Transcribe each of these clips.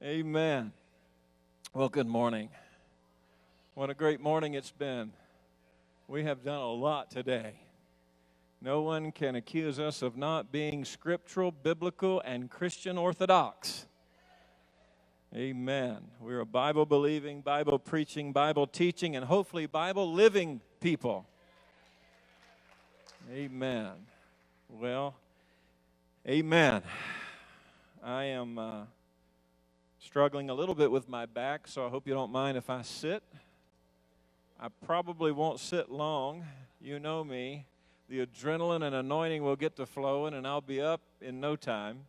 Amen. Well, good morning. What a great morning it's been. We have done a lot today. No one can accuse us of not being scriptural, biblical, and Christian orthodox. Amen. We're a Bible-believing, Bible-preaching, Bible-teaching, and hopefully Bible-living people. Amen. Well, amen. I am struggling a little bit with my back, so I hope you don't mind if I sit. I probably won't sit long. You know me. The adrenaline and anointing will get to flowing, and I'll be up in no time.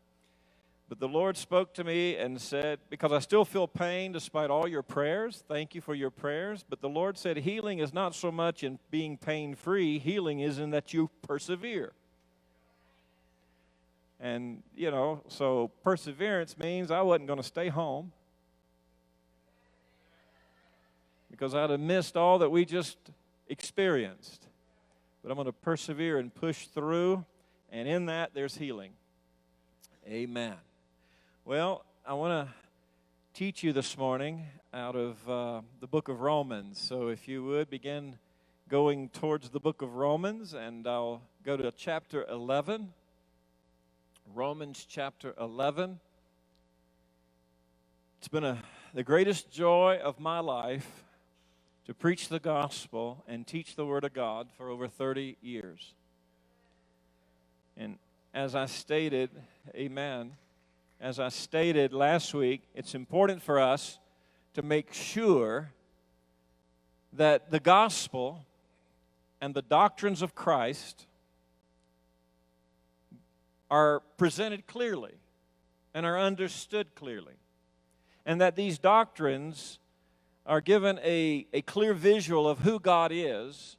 But the Lord spoke to me and said, because I still feel pain despite all your prayers, thank you for your prayers, but the Lord said healing is not so much in being pain-free, healing is in that you persevere. And, so perseverance means I wasn't going to stay home because I'd have missed all that we just experienced. But I'm going to persevere and push through, and in that there's healing. Amen. Well, I want to teach you this morning out of the book of Romans. So if you would begin going towards the book of Romans, and I'll go to chapter 11. Romans chapter 11. It's been the greatest joy of my life to preach the gospel and teach the Word of God for over 30 years. And as I stated, amen, as I stated last week, it's important for us to make sure that the gospel and the doctrines of Christ are presented clearly and are understood clearly. And that these doctrines are given a clear visual of who God is,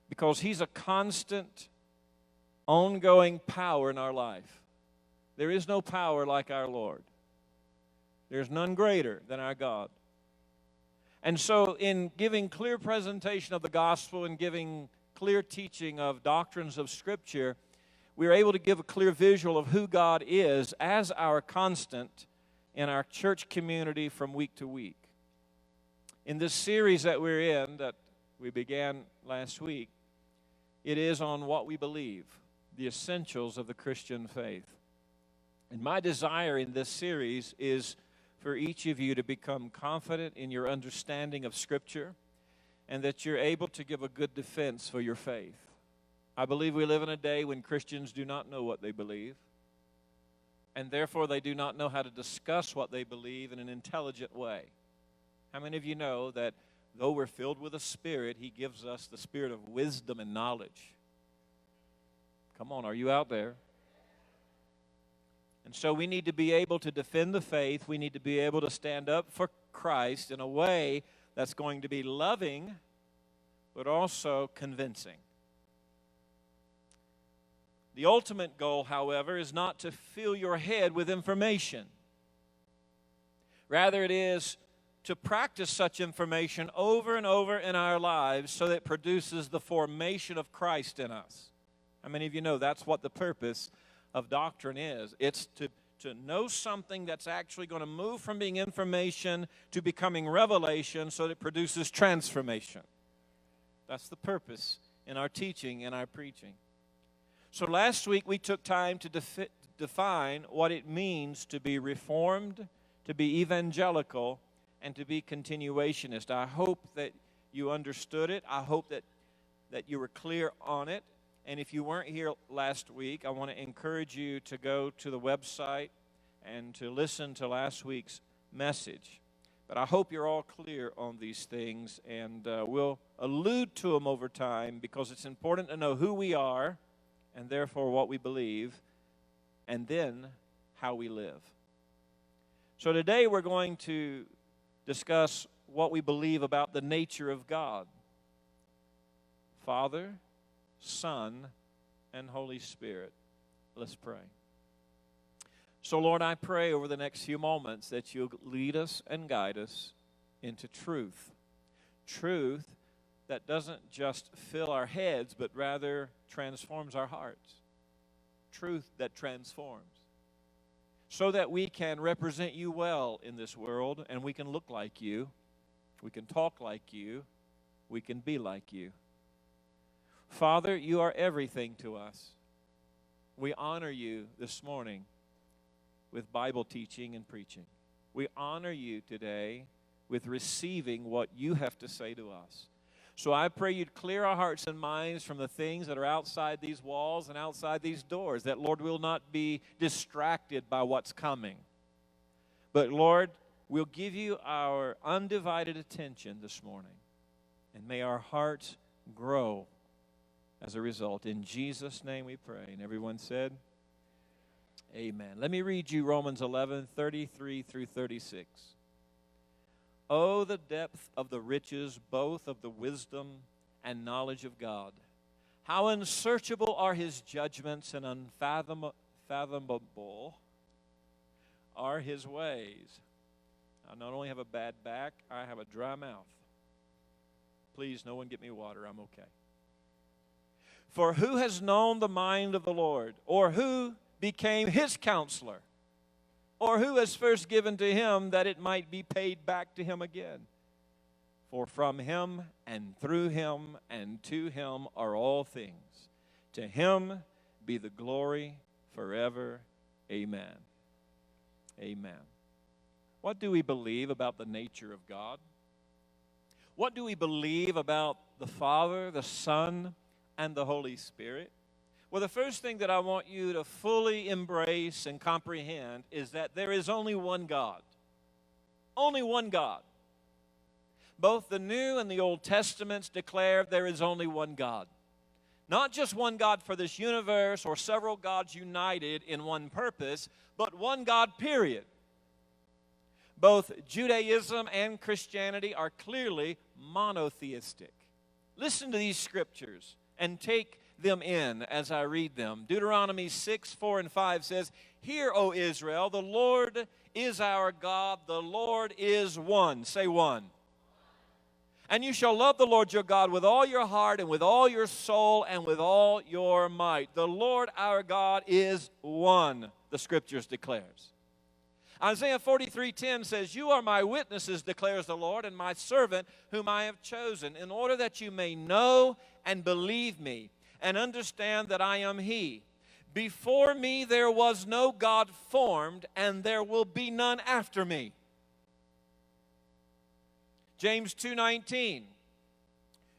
because He's a constant, ongoing power in our life. There is no power like our Lord. There's none greater than our God. And so in giving clear presentation of the gospel and giving clear teaching of doctrines of Scripture, we're able to give a clear visual of who God is as our constant in our church community from week to week. In this series that we're in, that we began last week, it is on what we believe, the essentials of the Christian faith. And my desire in this series is for each of you to become confident in your understanding of Scripture and that you're able to give a good defense for your faith. I believe we live in a day when Christians do not know what they believe, and therefore they do not know how to discuss what they believe in an intelligent way. How many of you know that though we're filled with the Spirit, He gives us the spirit of wisdom and knowledge? Come on, are you out there? And so we need to be able to defend the faith. We need to be able to stand up for Christ in a way that's going to be loving, but also convincing. The ultimate goal, however, is not to fill your head with information. Rather, it is to practice such information over and over in our lives so that it produces the formation of Christ in us. How many of you know that's what the purpose of doctrine is? It's to know something that's actually going to move from being information to becoming revelation so that it produces transformation. That's the purpose in our teaching and our preaching. So last week we took time to define what it means to be reformed, to be evangelical, and to be continuationist. I hope that you understood it. I hope that you were clear on it. And if you weren't here last week, I want to encourage you to go to the website and to listen to last week's message. But I hope you're all clear on these things, and we'll allude to them over time because it's important to know who we are, and therefore what we believe, and then how we live. So today we're going to discuss what we believe about the nature of God. Father, Son, and Holy Spirit. Let's pray. So Lord, I pray over the next few moments that you'll lead us and guide us into truth. Truth that doesn't just fill our heads, but rather transforms our hearts. Truth that transforms. so that we can represent you well in this world, and we can look like you, we can talk like you, we can be like you. Father, you are everything to us. We honor you this morning with Bible teaching and preaching. We honor you today with receiving what you have to say to us. So I pray you'd clear our hearts and minds from the things that are outside these walls and outside these doors, that, Lord, we'll not be distracted by what's coming. But, Lord, we'll give you our undivided attention this morning, and may our hearts grow as a result. In Jesus' name we pray. And everyone said, amen. Let me read you Romans 11:33 through 36. Oh, the depth of the riches, both of the wisdom and knowledge of God. How unsearchable are his judgments and unfathomable are his ways. I not only have a bad back, I have a dry mouth. Please, no one get me water. I'm okay. For who has known the mind of the Lord, or who became his counselor, or who has first given to him that it might be paid back to him again? For from him and through him and to him are all things. To him be the glory forever. Amen. Amen. What do we believe about the nature of God? What do we believe about the Father, the Son, and the Holy Spirit? Well, the first thing that I want you to fully embrace and comprehend is that there is only one God. Only one God. Both the New and the Old Testaments declare there is only one God. Not just one God for this universe or several gods united in one purpose, but one God, period. Both Judaism and Christianity are clearly monotheistic. Listen to these scriptures and take them in as I read them. Deuteronomy 6:4 and 5 says, Hear, O Israel, the Lord is our God, the Lord is one. Say one. And you shall love the Lord your God with all your heart and with all your soul and with all your might. The Lord our God is one, the scriptures declares. Isaiah 43:10 says, You are my witnesses, declares the Lord, and my servant whom I have chosen, in order that you may know and believe me, and understand that I am he. Before me there was no God formed, and there will be none after me. James 2:19,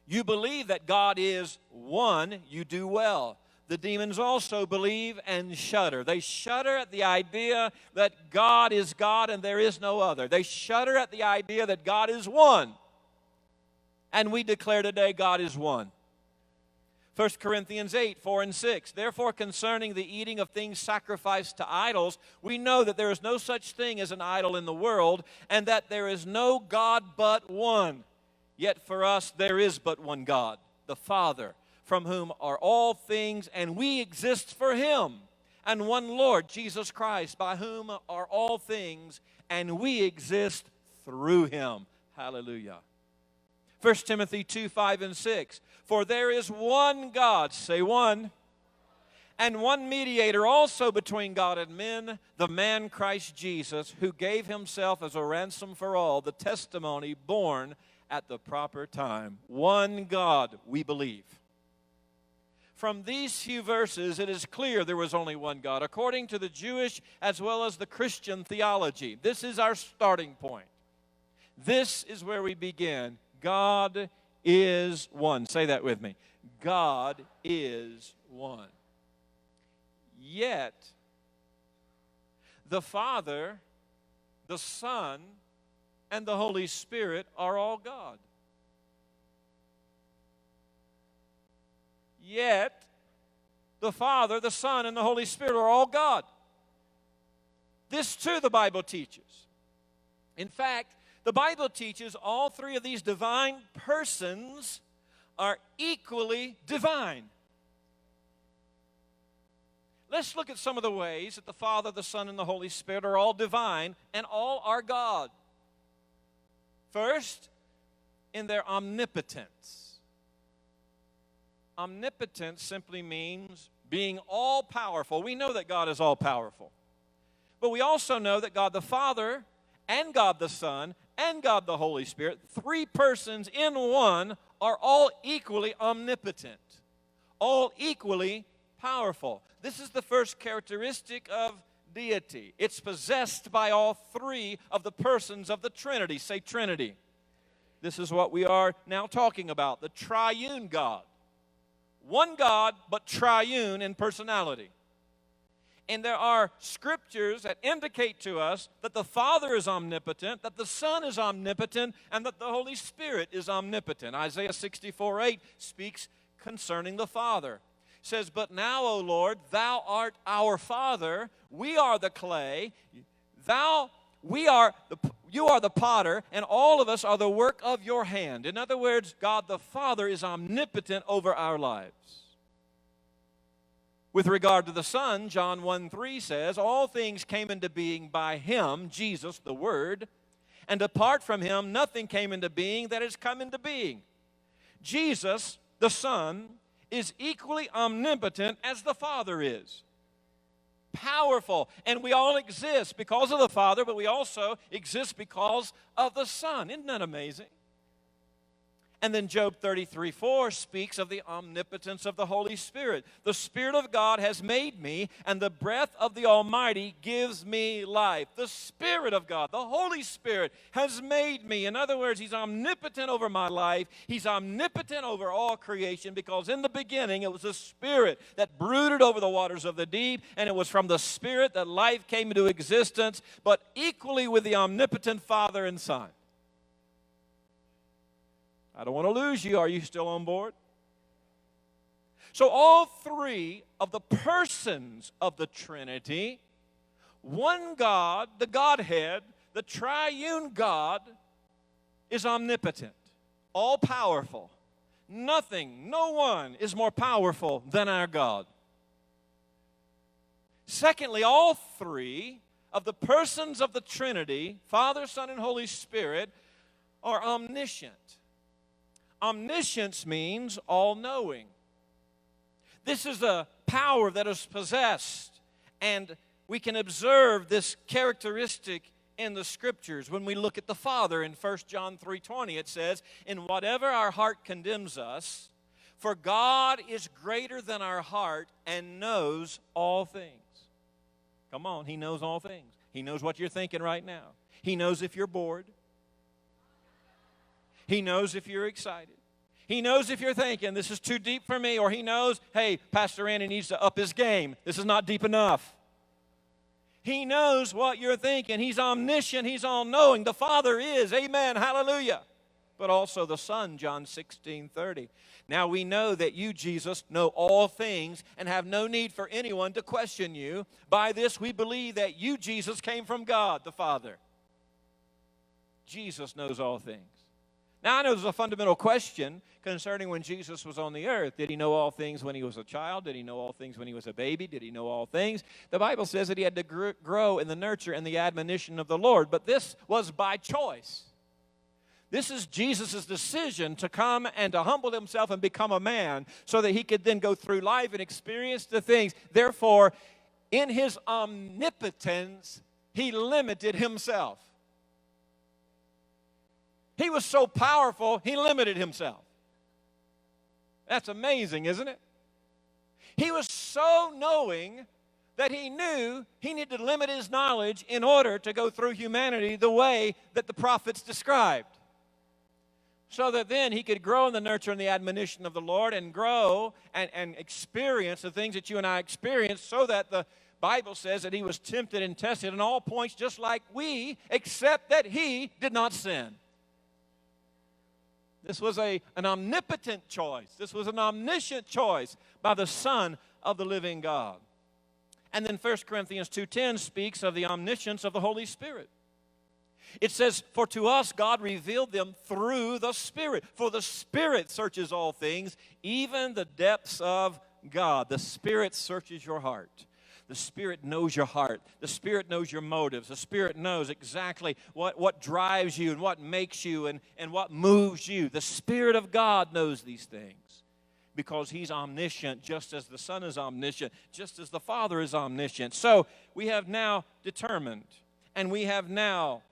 You believe that God is one, you do well. The demons also believe and shudder. They shudder at the idea that God is God and there is no other. They shudder at the idea that God is one. And we declare today God is one. 1 Corinthians 8:4 and 6. Therefore, concerning the eating of things sacrificed to idols, we know that there is no such thing as an idol in the world, and that there is no God but one. Yet for us there is but one God, the Father, from whom are all things, and we exist for him, and one Lord, Jesus Christ, by whom are all things, and we exist through him. Hallelujah. 1 Timothy 2:5 and 6. For there is one God, say one, and one mediator also between God and men, the man Christ Jesus, who gave himself as a ransom for all, the testimony born at the proper time. One God we believe. From these few verses, it is clear there was only one God, according to the Jewish as well as the Christian theology. This is our starting point. This is where we begin. God is one. Say that with me. God is one. Yet, the Father, the Son, and the Holy Spirit are all God. Yet, the Father, the Son, and the Holy Spirit are all God. This too the Bible teaches. In fact, the Bible teaches all three of these divine persons are equally divine. Let's look at some of the ways that the Father, the Son, and the Holy Spirit are all divine and all are God. First, in their omnipotence. Omnipotence simply means being all-powerful. We know that God is all-powerful. But we also know that God the Father and God the Son and God the Holy Spirit, three persons in one, are all equally omnipotent, all equally powerful. This is the first characteristic of deity. It's possessed by all three of the persons of the Trinity. Say Trinity. This is what we are now talking about, the triune God. One God, but triune in personality. And there are scriptures that indicate to us that the Father is omnipotent, that the Son is omnipotent, and that the Holy Spirit is omnipotent. Isaiah 64:8 speaks concerning the Father. It says, "But now, O Lord, thou art our Father, we are the clay, you are the potter, and all of us are the work of your hand." In other words, God the Father is omnipotent over our lives. With regard to the Son, John 1:3 says, "All things came into being by him," Jesus, the Word, "and apart from him nothing came into being that has come into being." Jesus, the Son, is equally omnipotent as the Father is. Powerful. And we all exist because of the Father, but we also exist because of the Son. Isn't that amazing? And then Job 33:4 speaks of the omnipotence of the Holy Spirit. "The Spirit of God has made me, and the breath of the Almighty gives me life." The Spirit of God, the Holy Spirit, has made me. In other words, He's omnipotent over my life. He's omnipotent over all creation, because in the beginning it was the Spirit that brooded over the waters of the deep, and it was from the Spirit that life came into existence, but equally with the omnipotent Father and Son. I don't want to lose you. Are you still on board? So all three of the persons of the Trinity, one God, the Godhead, the triune God, is omnipotent, all-powerful. Nothing, no one is more powerful than our God. Secondly, all three of the persons of the Trinity, Father, Son, and Holy Spirit, are omniscient. Omniscience means all-knowing. This is a power that is possessed, and we can observe this characteristic in the Scriptures. When we look at the Father in 1 John 3:20, it says, "In whatever our heart condemns us, for God is greater than our heart and knows all things." Come on, He knows all things. He knows what you're thinking right now. He knows if you're bored. He knows if you're excited. He knows if you're thinking, "This is too deep for me," or He knows, "Hey, Pastor Randy needs to up his game. This is not deep enough." He knows what you're thinking. He's omniscient. He's all-knowing. The Father is. Amen. Hallelujah. But also the Son, John 16:30. "Now we know that you, Jesus, know all things and have no need for anyone to question you. By this we believe that you, Jesus, came from God, the Father." Jesus knows all things. Now, I know there's a fundamental question concerning when Jesus was on the earth. Did He know all things when He was a child? Did He know all things when He was a baby? Did He know all things? The Bible says that He had to grow in the nurture and the admonition of the Lord. But this was by choice. This is Jesus' decision to come and to humble Himself and become a man so that He could then go through life and experience the things. Therefore, in His omnipotence, He limited Himself. He was so powerful, He limited Himself. That's amazing, isn't it? He was so knowing that He knew He needed to limit His knowledge in order to go through humanity the way that the prophets described. So that then He could grow in the nurture and the admonition of the Lord, and grow and experience the things that you and I experience, so that the Bible says that He was tempted and tested in all points just like we, except that He did not sin. This was an omnipotent choice. This was an omniscient choice by the Son of the living God. And then 1 Corinthians 2:10 speaks of the omniscience of the Holy Spirit. It says, "For to us God revealed them through the Spirit. For the Spirit searches all things, even the depths of God." The Spirit searches your heart. The Spirit knows your heart. The Spirit knows your motives. The Spirit knows exactly what drives you and what makes you and what moves you. The Spirit of God knows these things. because He's omniscient, just as the Son is omniscient, just as the Father is omniscient. So we have now determined, and we have now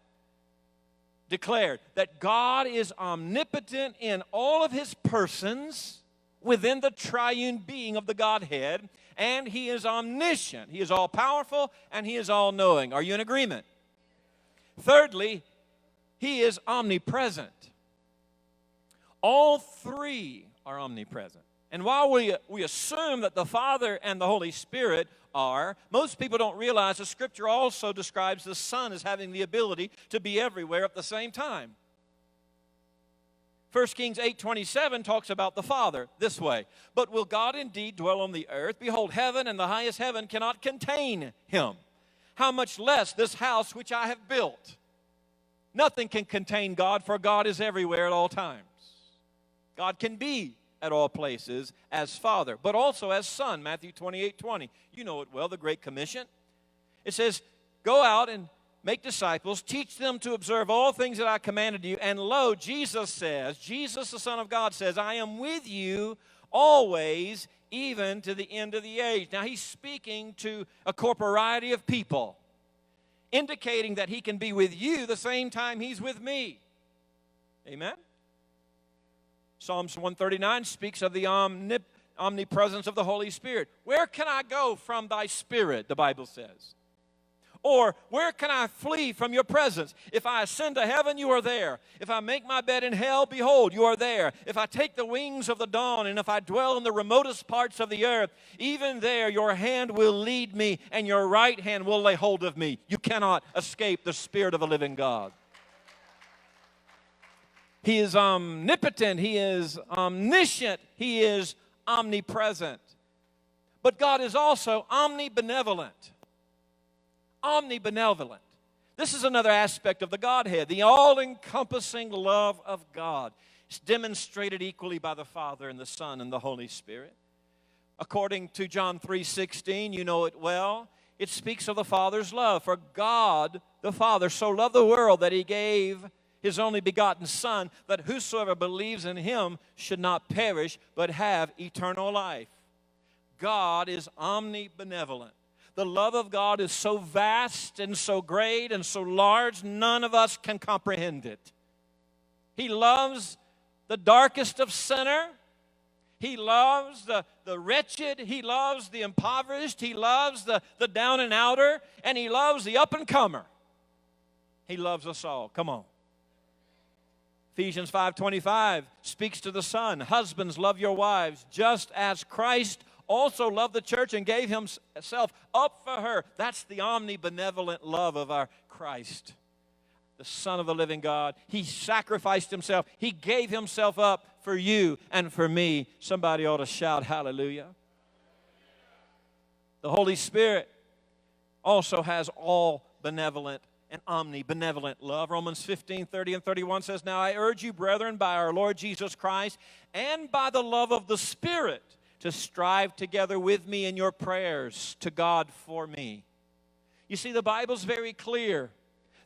declared that God is omnipotent in all of His persons within the triune being of the Godhead, and He is omniscient. He is all-powerful, and He is all-knowing. Are you in agreement? Thirdly, He is omnipresent. All three are omnipresent. And while we assume that the Father and the Holy Spirit are, most people don't realize the Scripture also describes the Son as having the ability to be everywhere at the same time. 1 Kings 8:27 talks about the Father this way. But will God indeed dwell on the earth? Behold, heaven and the highest heaven cannot contain Him. How much less this house which I have built? Nothing can contain God, for God is everywhere at all times. God can be at all places as Father, but also as Son. Matthew 28:20. You know it well, the Great Commission. It says, go out and make disciples, teach them to observe all things that I commanded you. And lo, Jesus says, Jesus the Son of God says, I am with you always, even to the end of the age. Now He's speaking to a corporiety of people, indicating that He can be with you the same time He's with me. Amen? Psalms 139 speaks of the omnipresence of the Holy Spirit. Where can I go from thy Spirit, the Bible says? Or where can I flee from your presence? If I ascend to heaven, you are there. If I make my bed in hell, behold, you are there. If I take the wings of the dawn, and if I dwell in the remotest parts of the earth, even there your hand will lead me, and your right hand will lay hold of me. You cannot escape the Spirit of a living God. He is omnipotent. He is omniscient. He is omnipresent. But God is also omnibenevolent. Omnibenevolent. This is another aspect of the Godhead, the all-encompassing love of God. It's demonstrated equally by the Father and the Son and the Holy Spirit. According to John 3:16, you know it well, it speaks of the Father's love. For God, the Father, so loved the world that He gave His only begotten Son, that whosoever believes in Him should not perish, but have eternal life. God is omnibenevolent. The love of God is so vast and so great and so large, none of us can comprehend it. He loves the darkest of sinner. He loves the wretched. He loves the impoverished. He loves the down and outer. And He loves the up and comer. He loves us all. Come on. Ephesians 5:25 speaks to the Son. Husbands, love your wives, just as Christ also loved the church and gave Himself up for her. That's the omnibenevolent love of our Christ, the Son of the living God. He sacrificed Himself. He gave Himself up for you and for me. Somebody ought to shout hallelujah. The Holy Spirit also has all benevolent and omnibenevolent love. Romans 15:30 and 31 says, Now I urge you, brethren, by our Lord Jesus Christ, and by the love of the Spirit, to strive together with me in your prayers to God for me. You see, the Bible's very clear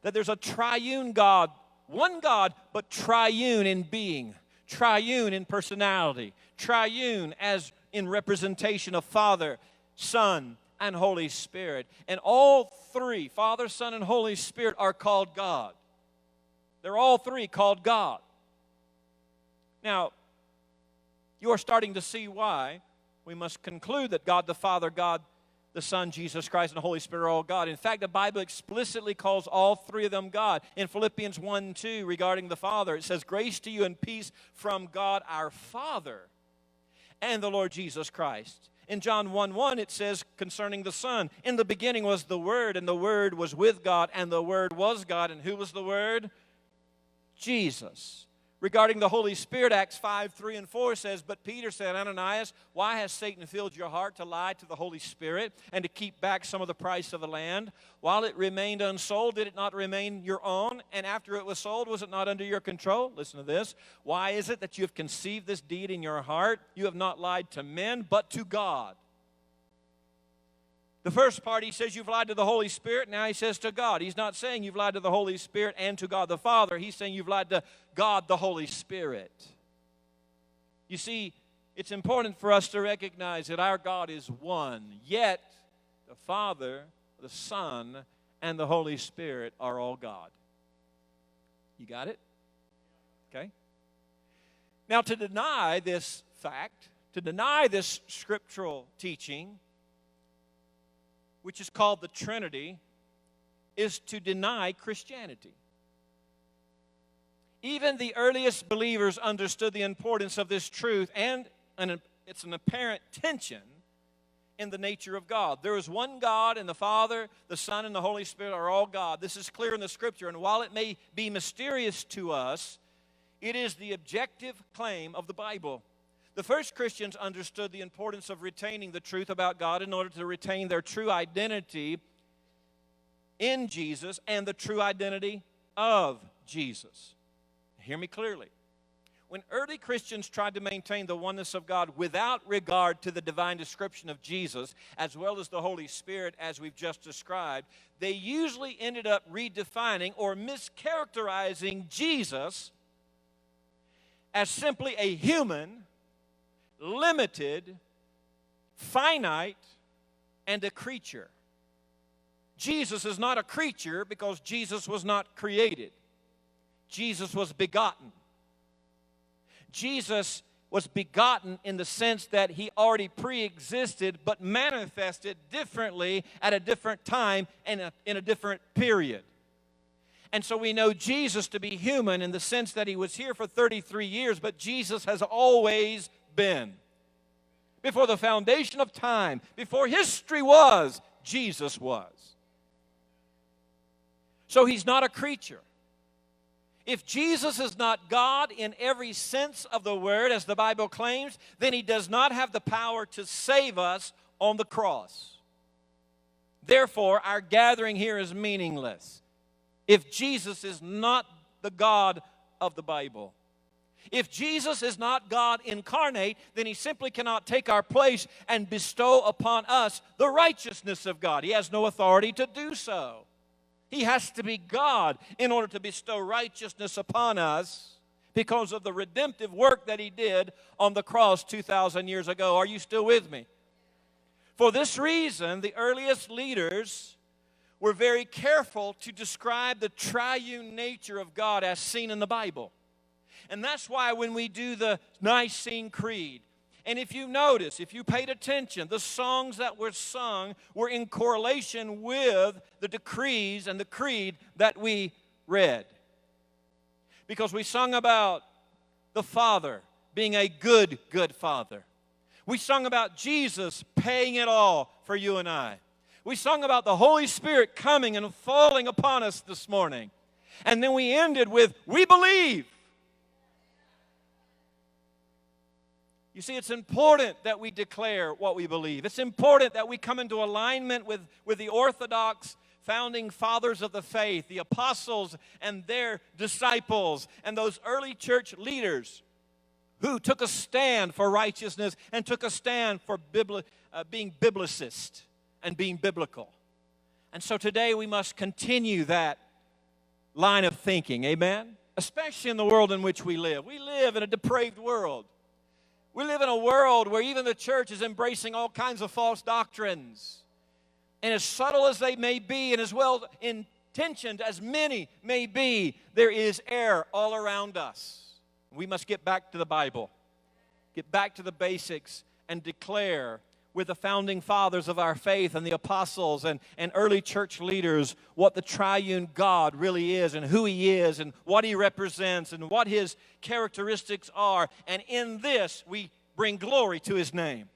that there's a triune God, one God, but triune in being, triune in personality, triune as in representation of Father, Son, and Holy Spirit. And all three, Father, Son, and Holy Spirit, are called God. They're all three called God. Now, you are starting to see why we must conclude that God the Father, God the Son, Jesus Christ, and the Holy Spirit are all God. In fact, the Bible explicitly calls all three of them God. In Philippians 1:2, regarding the Father, it says, Grace to you and peace from God our Father and the Lord Jesus Christ. In John 1:1, it says concerning the Son, In the beginning was the Word, and the Word was with God, and the Word was God. And who was the Word? Jesus. Regarding the Holy Spirit, Acts 5:3 and 4 says, But Peter said, Ananias, why has Satan filled your heart to lie to the Holy Spirit and to keep back some of the price of the land? While it remained unsold, did it not remain your own? And after it was sold, was it not under your control? Listen to this. Why is it that you have conceived this deed in your heart? You have not lied to men, but to God. The first part, he says you've lied to the Holy Spirit. Now he says to God. He's not saying you've lied to the Holy Spirit and to God the Father. He's saying you've lied to God the Holy Spirit. You see, it's important for us to recognize that our God is one, yet the Father, the Son, and the Holy Spirit are all God. You got it? Okay? Now, to deny this fact, to deny this scriptural teaching, which is called the Trinity, is to deny Christianity. Even the earliest believers understood the importance of this truth, and it's an apparent tension in the nature of God. There is one God, and the Father, the Son, and the Holy Spirit are all God. This is clear in the Scripture, and while it may be mysterious to us, it is the objective claim of the Bible. The first Christians understood the importance of retaining the truth about God in order to retain their true identity in Jesus and the true identity of Jesus. Hear me clearly. When early Christians tried to maintain the oneness of God without regard to the divine description of Jesus, as well as the Holy Spirit as we've just described, they usually ended up redefining or mischaracterizing Jesus as simply a human, limited, finite, and a creature. Jesus is not a creature because Jesus was not created. Jesus was begotten. Jesus was begotten in the sense that he already pre-existed but manifested differently at a different time and in a different period. And so we know Jesus to be human in the sense that he was here for 33 years, but Jesus has always been. Before the foundation of time, before history was, Jesus was. So he's not a creature. If Jesus is not God in every sense of the word, as the Bible claims, then he does not have the power to save us on the cross. Therefore, our gathering here is meaningless if Jesus is not the God of the Bible. If Jesus is not God incarnate, then he simply cannot take our place and bestow upon us the righteousness of God. He has no authority to do so. He has to be God in order to bestow righteousness upon us because of the redemptive work that he did on the cross 2,000 years ago. Are you still with me? For this reason, the earliest leaders were very careful to describe the triune nature of God as seen in the Bible. And that's why when we do the Nicene Creed, and if you notice, if you paid attention, the songs that were sung were in correlation with the decrees and the creed that we read. Because we sung about the Father being a good, good Father. We sung about Jesus paying it all for you and I. We sung about the Holy Spirit coming and falling upon us this morning. And then we ended with, we believe. You see, it's important that we declare what we believe. It's important that we come into alignment with the orthodox founding fathers of the faith, the apostles and their disciples, and those early church leaders who took a stand for righteousness and took a stand for being biblicist and being biblical. And so today we must continue that line of thinking, amen? Especially in the world in which we live. We live in a depraved world. We live in a world where even the church is embracing all kinds of false doctrines. And as subtle as they may be and as well intentioned as many may be, there is error all around us. We must get back to the Bible, get back to the basics, and declare with the founding fathers of our faith and the apostles and early church leaders what the triune God really is and who he is and what he represents and what his characteristics are. And in this, we bring glory to his name.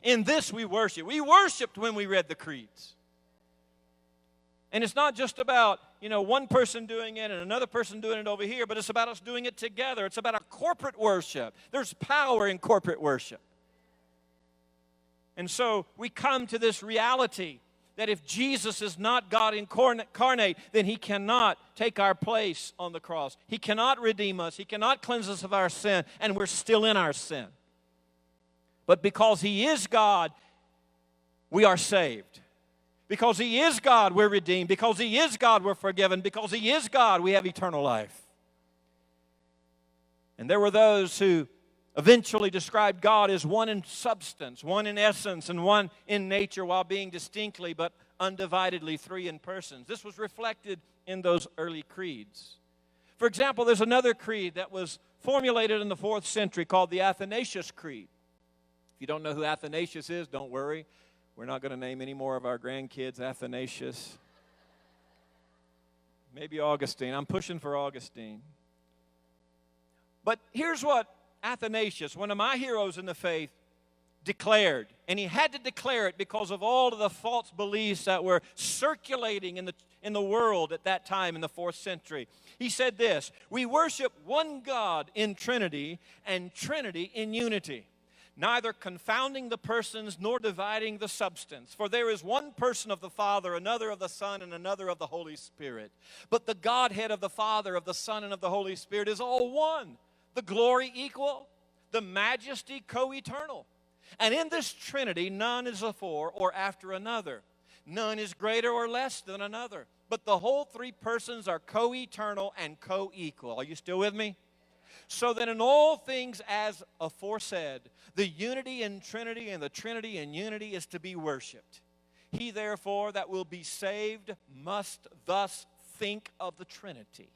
In this, we worship. We worshiped when we read the creeds. And it's not just about, one person doing it and another person doing it over here, but it's about us doing it together. It's about our corporate worship. There's power in corporate worship. And so we come to this reality that if Jesus is not God incarnate, then he cannot take our place on the cross. He cannot redeem us. He cannot cleanse us of our sin, and we're still in our sin. But because he is God, we are saved. Because he is God, we're redeemed. Because he is God, we're forgiven. Because he is God, we have eternal life. And there were those who eventually described God as one in substance, one in essence, and one in nature, while being distinctly but undividedly three in persons. This was reflected in those early creeds. For example, there's another creed that was formulated in the 4th century called the Athanasius Creed. If you don't know who Athanasius is, don't worry. We're not going to name any more of our grandkids Athanasius. Maybe Augustine. I'm pushing for Augustine. But here's what Athanasius, one of my heroes in the faith, declared. And he had to declare it because of all of the false beliefs that were circulating in the world at that time in the 4th century. He said this: "We worship one God in Trinity, and Trinity in unity, neither confounding the persons nor dividing the substance. For there is one person of the Father, another of the Son, and another of the Holy Spirit. But the Godhead of the Father, of the Son, and of the Holy Spirit is all one, the glory equal, the majesty co-eternal. And in this Trinity none is afore or after another. None is greater or less than another. But the whole three persons are co-eternal and co-equal." Are you still with me? "So that in all things as aforesaid, the unity in Trinity and the Trinity in unity is to be worshipped. He therefore that will be saved must thus think of the Trinity."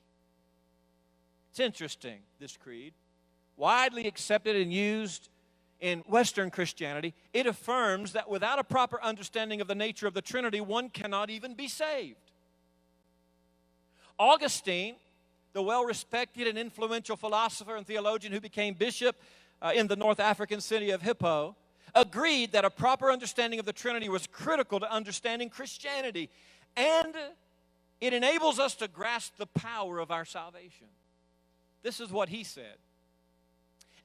It's interesting, this creed. Widely accepted and used in Western Christianity, it affirms that without a proper understanding of the nature of the Trinity, one cannot even be saved. Augustine, the well-respected and influential philosopher and theologian who became bishop in the North African city of Hippo, agreed that a proper understanding of the Trinity was critical to understanding Christianity, and it enables us to grasp the power of our salvation. This is what he said: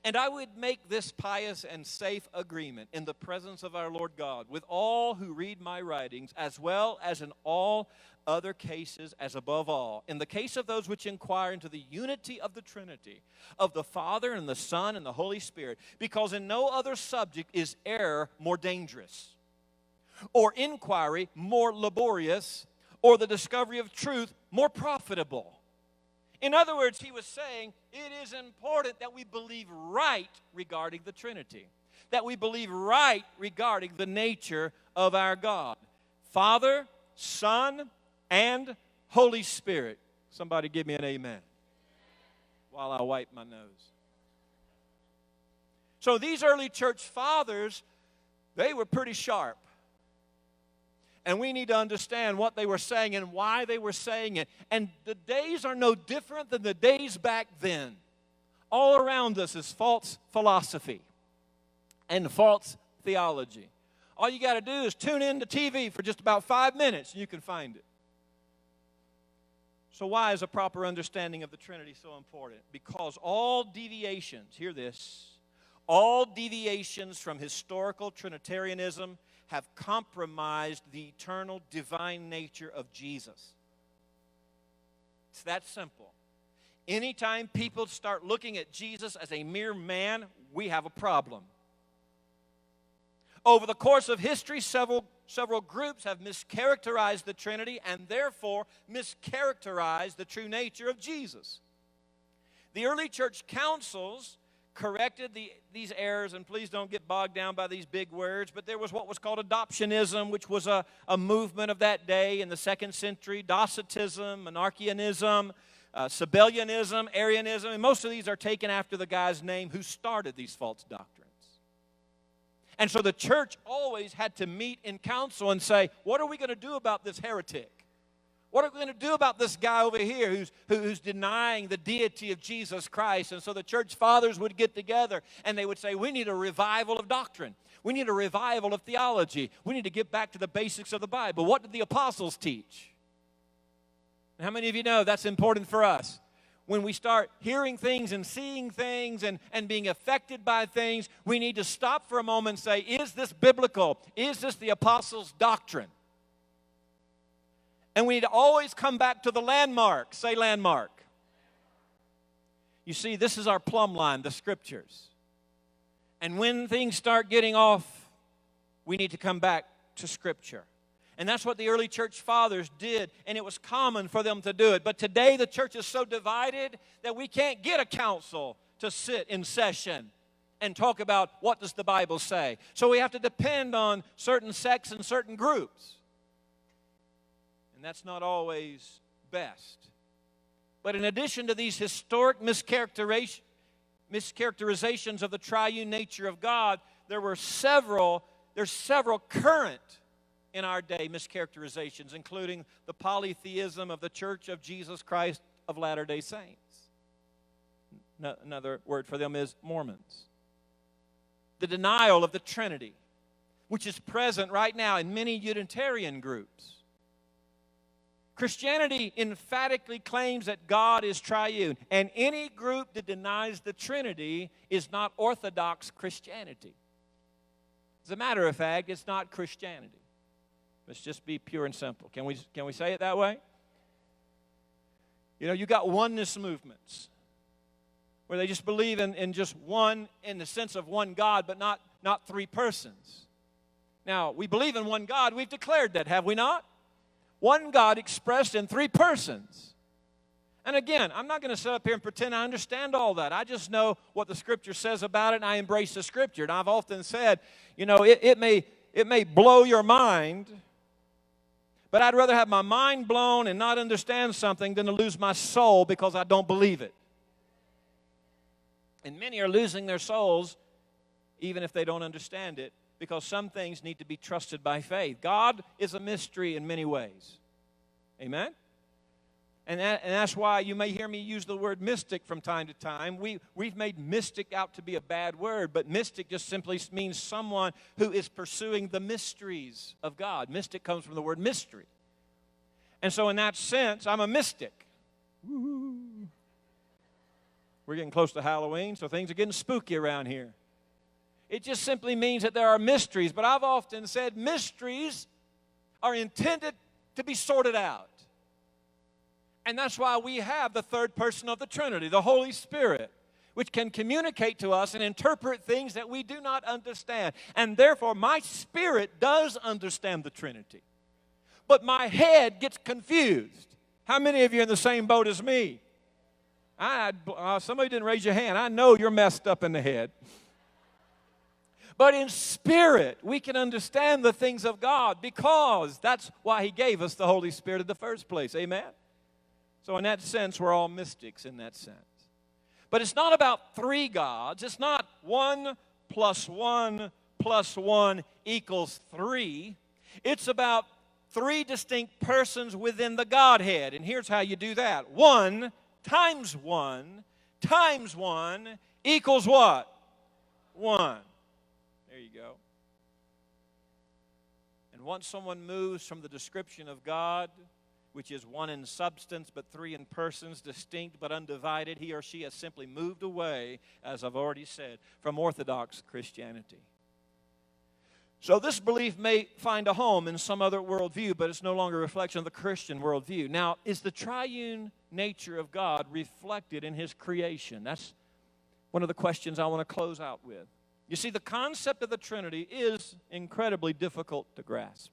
"And I would make this pious and safe agreement in the presence of our Lord God with all who read my writings, as well as in all other cases, as above all, in the case of those which inquire into the unity of the Trinity, of the Father and the Son and the Holy Spirit, because in no other subject is error more dangerous, or inquiry more laborious, or the discovery of truth more profitable." In other words, he was saying it is important that we believe right regarding the Trinity, that we believe right regarding the nature of our God, Father, Son, and Holy Spirit. Somebody give me an amen while I wipe my nose. So these early church fathers, they were pretty sharp. And we need to understand what they were saying and why they were saying it. And the days are no different than the days back then. All around us is false philosophy and false theology. All you got to do is tune in to TV for just about 5 minutes and you can find it. So why is a proper understanding of the Trinity so important? Because all deviations, hear this, all deviations from historical Trinitarianism have compromised the eternal divine nature of Jesus. It's that simple. Anytime people start looking at Jesus as a mere man, we have a problem. Over the course of history, several groups have mischaracterized the Trinity and therefore mischaracterized the true nature of Jesus. The early church councils corrected these errors, and please don't get bogged down by these big words, but there was what was called adoptionism, which was a movement of that day in the 2nd century, Docetism, Monarchianism, Sabellianism, Arianism, and most of these are taken after the guy's name who started these false doctrines. And so the church always had to meet in council and say, what are we going to do about this heretic? What are we going to do about this guy over here who's denying the deity of Jesus Christ? And so the church fathers would get together and they would say, we need a revival of doctrine. We need a revival of theology. We need to get back to the basics of the Bible. What did the apostles teach? And how many of you know that's important for us? When we start hearing things and seeing things and being affected by things, we need to stop for a moment and say, is this biblical? Is this the apostles' doctrine? And we need to always come back to the landmark. Say landmark. You see, this is our plumb line, the Scriptures. And when things start getting off, we need to come back to Scripture. And that's what the early church fathers did, and it was common for them to do it. But today the church is so divided that we can't get a council to sit in session and talk about what does the Bible say. So we have to depend on certain sects and certain groups. And that's not always best. But in addition to these historic mischaracterizations of the triune nature of God, there's several current in our day mischaracterizations, including the polytheism of the Church of Jesus Christ of Latter-day Saints. Another word for them is Mormons. The denial of the Trinity, which is present right now in many Unitarian groups. Christianity emphatically claims that God is triune, and any group that denies the Trinity is not Orthodox Christianity. As a matter of fact, it's not Christianity. Let's just be pure and simple. Can we say it that way? You know, you got oneness movements where they just believe in just one, in the sense of one God, but not three persons. Now, we believe in one God. We've declared that, have we not? One God expressed in three persons. And again, I'm not going to sit up here and pretend I understand all that. I just know what the Scripture says about it, and I embrace the Scripture. And I've often said, you know, it may blow your mind, but I'd rather have my mind blown and not understand something than to lose my soul because I don't believe it. And many are losing their souls even if they don't understand it, because some things need to be trusted by faith. God is a mystery in many ways. Amen? And that's why you may hear me use the word mystic from time to time. We've made mystic out to be a bad word, but mystic just simply means someone who is pursuing the mysteries of God. Mystic comes from the word mystery. And so in that sense, I'm a mystic. Woo-hoo. We're getting close to Halloween, so things are getting spooky around here. It just simply means that there are mysteries, but I've often said mysteries are intended to be sorted out. And that's why we have the third person of the Trinity, the Holy Spirit, which can communicate to us and interpret things that we do not understand. And therefore, my spirit does understand the Trinity. But my head gets confused. How many of you are in the same boat as me? Somebody didn't raise your hand. I know you're messed up in the head. But in spirit, we can understand the things of God, because that's why He gave us the Holy Spirit in the first place. Amen? So in that sense, we're all mystics in that sense. But it's not about three gods. It's not 1 + 1 + 1 = 3. It's about three distinct persons within the Godhead. And here's how you do that. 1 times 1 times 1 equals what? 1. There you go. And once someone moves from the description of God, which is one in substance but three in persons, distinct but undivided, he or she has simply moved away, as I've already said, from Orthodox Christianity. So this belief may find a home in some other worldview, but it's no longer a reflection of the Christian worldview. Now, is the triune nature of God reflected in His creation? That's one of the questions I want to close out with. You see, the concept of the Trinity is incredibly difficult to grasp.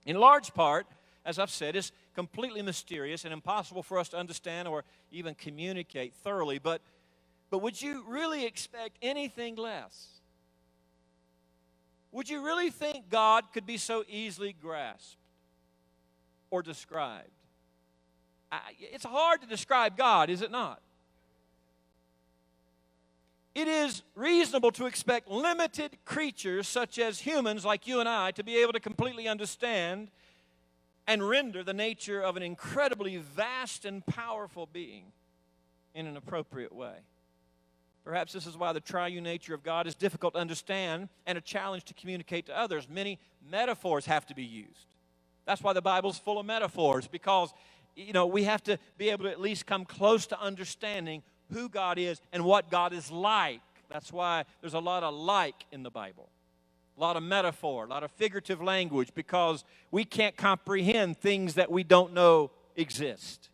In large part, as I've said, it's completely mysterious and impossible for us to understand or even communicate thoroughly. But would you really expect anything less? Would you really think God could be so easily grasped or described? It's hard to describe God, is it not? It is reasonable to expect limited creatures such as humans like you and I to be able to completely understand and render the nature of an incredibly vast and powerful being in an appropriate way. Perhaps this is why the triune nature of God is difficult to understand and a challenge to communicate to others. Many metaphors have to be used. That's why the Bible's full of metaphors, because, you know, we have to be able to at least come close to understanding who God is and what God is like. That's why there's a lot of like in the Bible. A lot of metaphor, a lot of figurative language, because we can't comprehend things that we don't know exist.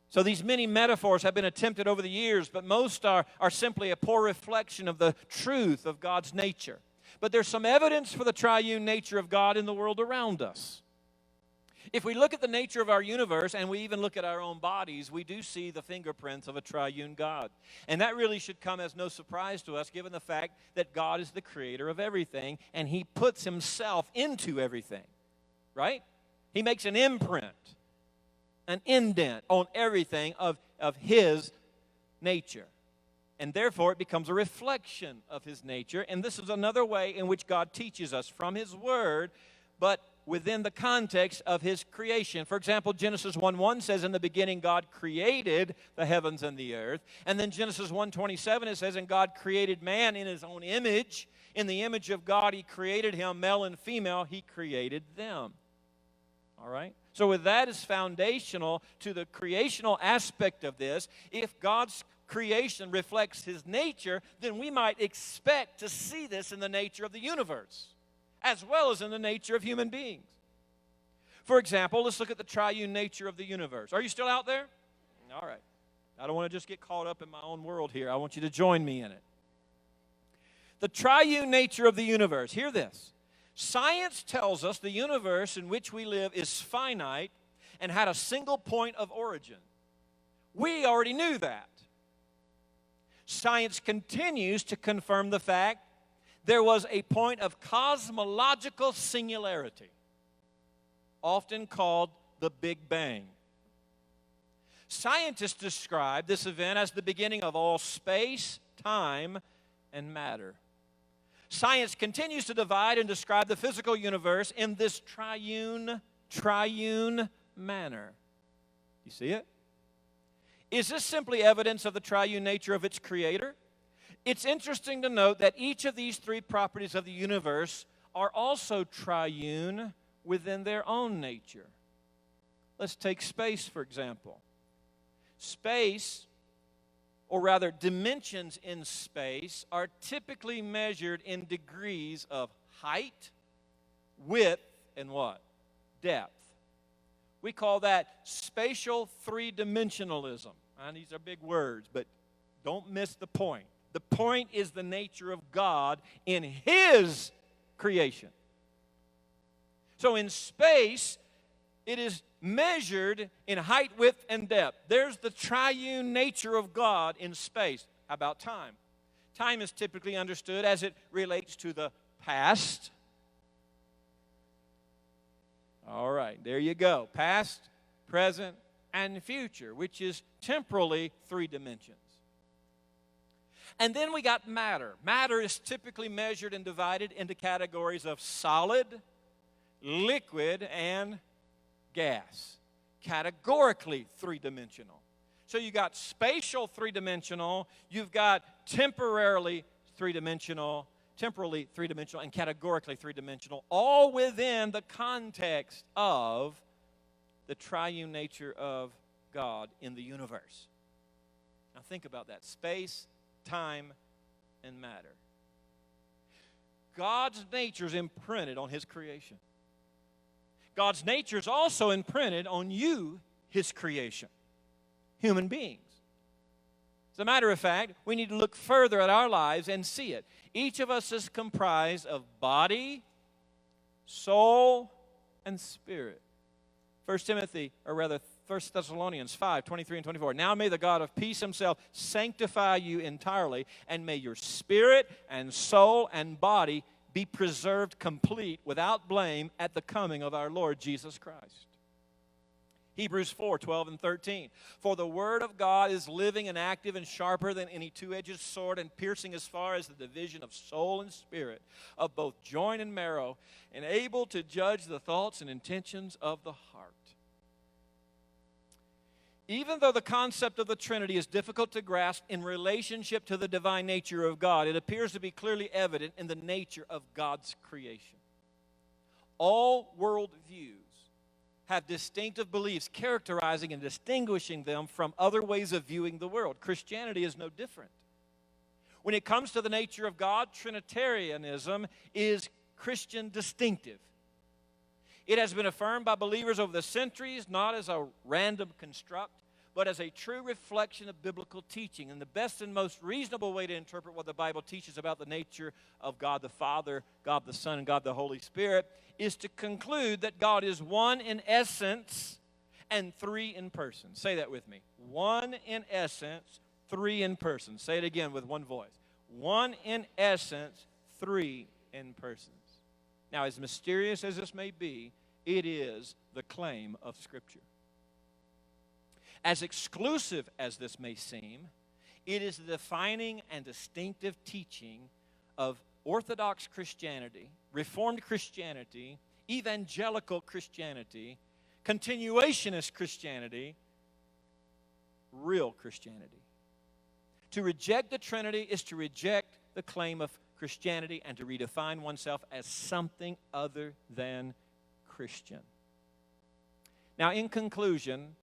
So these many metaphors have been attempted over the years, but most are simply a poor reflection of the truth of God's nature. But there's some evidence for the triune nature of God in the world around us. If we look at the nature of our universe and we even look at our own bodies, we do see the fingerprints of a triune God. And that really should come as no surprise to us, given the fact that God is the creator of everything and he puts himself into everything, right? He makes an imprint, an indent on everything of his nature. And therefore, it becomes a reflection of his nature. And this is another way in which God teaches us from his word, but within the context of his creation. For example, Genesis 1:1 says, in the beginning God created the heavens and the earth. And then Genesis 1:27, it says, and God created man in his own image. In the image of God he created him, male and female, he created them. All right? So with that as foundational to the creational aspect of this, if God's creation reflects his nature, then we might expect to see this in the nature of the universe, as well as in the nature of human beings. For example, let's look at the triune nature of the universe. Are you still out there? All right. I don't want to just get caught up in my own world here. I want you to join me in it. The triune nature of the universe. Hear this. Science tells us the universe in which we live is finite and had a single point of origin. We already knew that. Science continues to confirm the fact there was a point of cosmological singularity, often called the Big Bang. Scientists describe this event as the beginning of all space, time, and matter. Science continues to divide and describe the physical universe in this triune manner. You see it? Is this simply evidence of the triune nature of its creator? It's interesting to note that each of these three properties of the universe are also triune within their own nature. Let's take space, for example. Space, or rather dimensions in space, are typically measured in degrees of height, width, and what? Depth. We call that spatial three-dimensionalism. And these are big words, but don't miss the point. The point is the nature of God in his creation. So in space, it is measured in height, width, and depth. There's the triune nature of God in space. How about time? Time is typically understood as it relates to the past. All right, there you go. Past, present, and future, which is temporally three dimensions. And then we got matter. Matter is typically measured and divided into categories of solid, liquid, and gas. Categorically three-dimensional. So you got spatial three-dimensional, you've got temporally three-dimensional, and categorically three-dimensional, all within the context of the triune nature of God in the universe. Now think about that. Space, time, and matter. God's nature is imprinted on his creation. God's nature is also imprinted on you, his creation, human beings. As a matter of fact, we need to look further at our lives and see it. Each of us is comprised of body, soul, and spirit. 1 Thessalonians 5, 23 and 24. Now may the God of peace himself sanctify you entirely, and may your spirit and soul and body be preserved complete without blame at the coming of our Lord Jesus Christ. Hebrews 4, 12 and 13. For the word of God is living and active and sharper than any two-edged sword, and piercing as far as the division of soul and spirit, of both joint and marrow, and able to judge the thoughts and intentions of the heart. Even though the concept of the Trinity is difficult to grasp in relationship to the divine nature of God, it appears to be clearly evident in the nature of God's creation. All worldviews have distinctive beliefs characterizing and distinguishing them from other ways of viewing the world. Christianity is no different. When it comes to the nature of God, Trinitarianism is Christian distinctive. It has been affirmed by believers over the centuries, not as a random construct, but as a true reflection of biblical teaching. And the best and most reasonable way to interpret what the Bible teaches about the nature of God the Father, God the Son, and God the Holy Spirit is to conclude that God is one in essence and three in person. Say that with me. One in essence, three in person. Say it again with one voice. One in essence, three in persons. Now, as mysterious as this may be, it is the claim of Scripture. As exclusive as this may seem, it is the defining and distinctive teaching of Orthodox Christianity, Reformed Christianity, Evangelical Christianity, Continuationist Christianity, real Christianity. To reject the Trinity is to reject the claim of Christianity and to redefine oneself as something other than Christian. Now, in conclusion,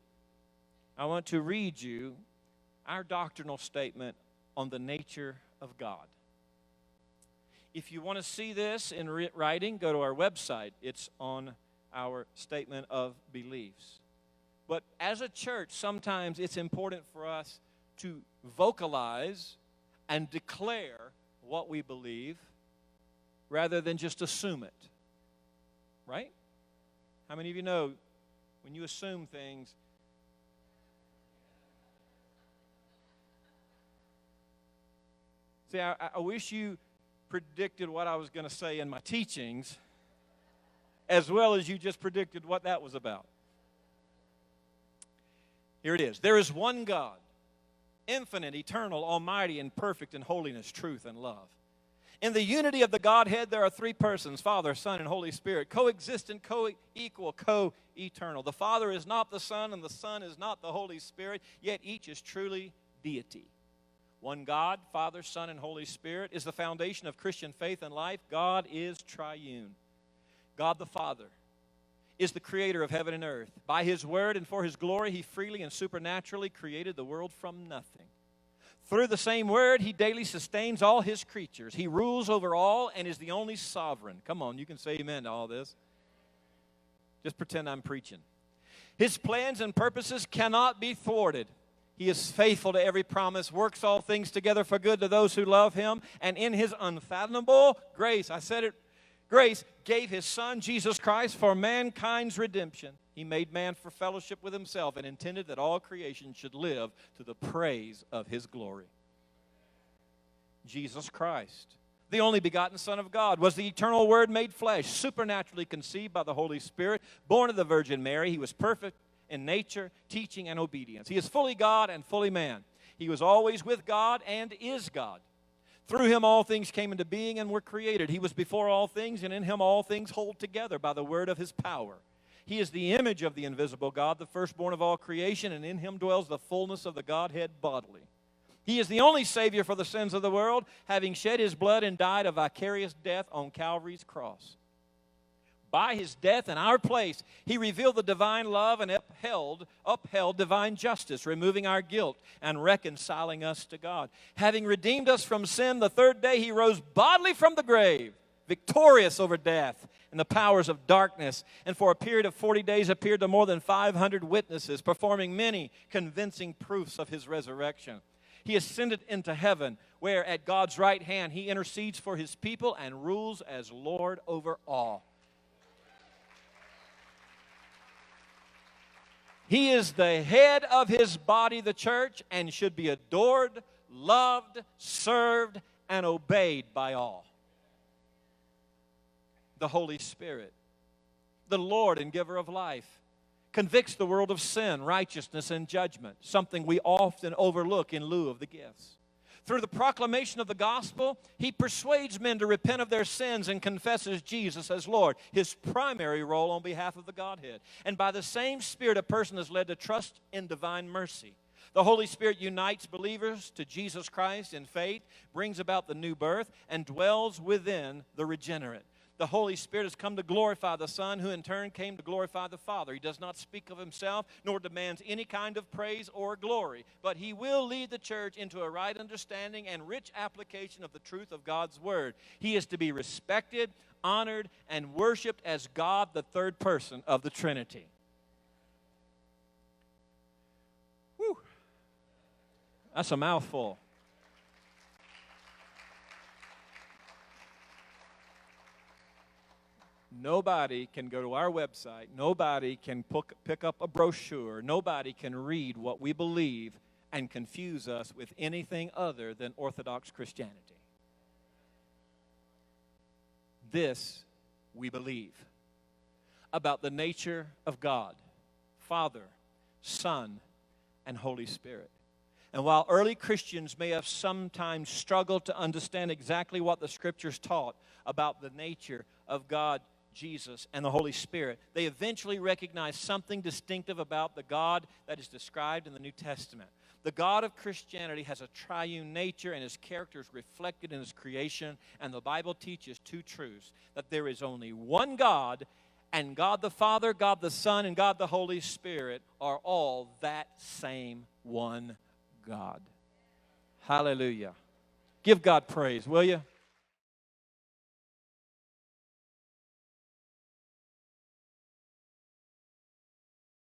I want to read you our doctrinal statement on the nature of God. If you want to see this in writing, go to our website. It's on our statement of beliefs. But as a church, sometimes it's important for us to vocalize and declare what we believe rather than just assume it. Right? How many of you know when you assume things, see, I wish you predicted what I was going to say in my teachings as well as you just predicted what that was about. Here it is. There is one God, infinite, eternal, almighty, and perfect in holiness, truth, and love. In the unity of the Godhead, there are three persons, Father, Son, and Holy Spirit, coexistent, co-equal, co-eternal. The Father is not the Son, and the Son is not the Holy Spirit, yet each is truly deity. One God, Father, Son, and Holy Spirit is the foundation of Christian faith and life. God is triune. God the Father is the creator of heaven and earth. By His word and for His glory, He freely and supernaturally created the world from nothing. Through the same word, He daily sustains all His creatures. He rules over all and is the only sovereign. Come on, you can say amen to all this. Just pretend I'm preaching. His plans and purposes cannot be thwarted. He is faithful to every promise, works all things together for good to those who love Him, and in His unfathomable grace, grace gave His Son, Jesus Christ, for mankind's redemption. He made man for fellowship with Himself and intended that all creation should live to the praise of His glory. Jesus Christ, the only begotten Son of God, was the eternal Word made flesh, supernaturally conceived by the Holy Spirit, born of the Virgin Mary. He was perfect in nature, teaching, and obedience. He is fully God and fully man. He was always with God and is God. Through Him all things came into being and were created. He was before all things, and in Him all things hold together by the word of His power. He is the image of the invisible God, the firstborn of all creation, and in Him dwells the fullness of the Godhead bodily. He is the only Savior for the sins of the world, having shed His blood and died a vicarious death on Calvary's cross. By His death in our place, He revealed the divine love and upheld divine justice, removing our guilt and reconciling us to God. Having redeemed us from sin, the third day He rose bodily from the grave, victorious over death and the powers of darkness, and for a period of 40 days appeared to more than 500 witnesses, performing many convincing proofs of His resurrection. He ascended into heaven, where at God's right hand He intercedes for His people and rules as Lord over all. He is the head of His body, the church, and should be adored, loved, served, and obeyed by all. The Holy Spirit, the Lord and giver of life, convicts the world of sin, righteousness, and judgment, something we often overlook in lieu of the gifts. Through the proclamation of the gospel, He persuades men to repent of their sins and confesses Jesus as Lord, His primary role on behalf of the Godhead. And by the same Spirit, a person is led to trust in divine mercy. The Holy Spirit unites believers to Jesus Christ in faith, brings about the new birth, and dwells within the regenerate. The Holy Spirit has come to glorify the Son, who in turn came to glorify the Father. He does not speak of Himself, nor demands any kind of praise or glory, but He will lead the church into a right understanding and rich application of the truth of God's Word. He is to be respected, honored, and worshiped as God, the third person of the Trinity. That's a mouthful. Nobody can go to our website. Nobody can pick up a brochure. Nobody can read what we believe and confuse us with anything other than Orthodox Christianity. This we believe about the nature of God, Father, Son, and Holy Spirit. And while early Christians may have sometimes struggled to understand exactly what the Scriptures taught about the nature of God, Jesus, and the Holy Spirit, they eventually recognized something distinctive about the God that is described in the New Testament. The God of Christianity has a triune nature, and His character is reflected in His creation, and the Bible teaches two truths: that there is only one God, and God the Father, God the Son, and God the Holy Spirit are all that same one God. Hallelujah. Give God praise, will you?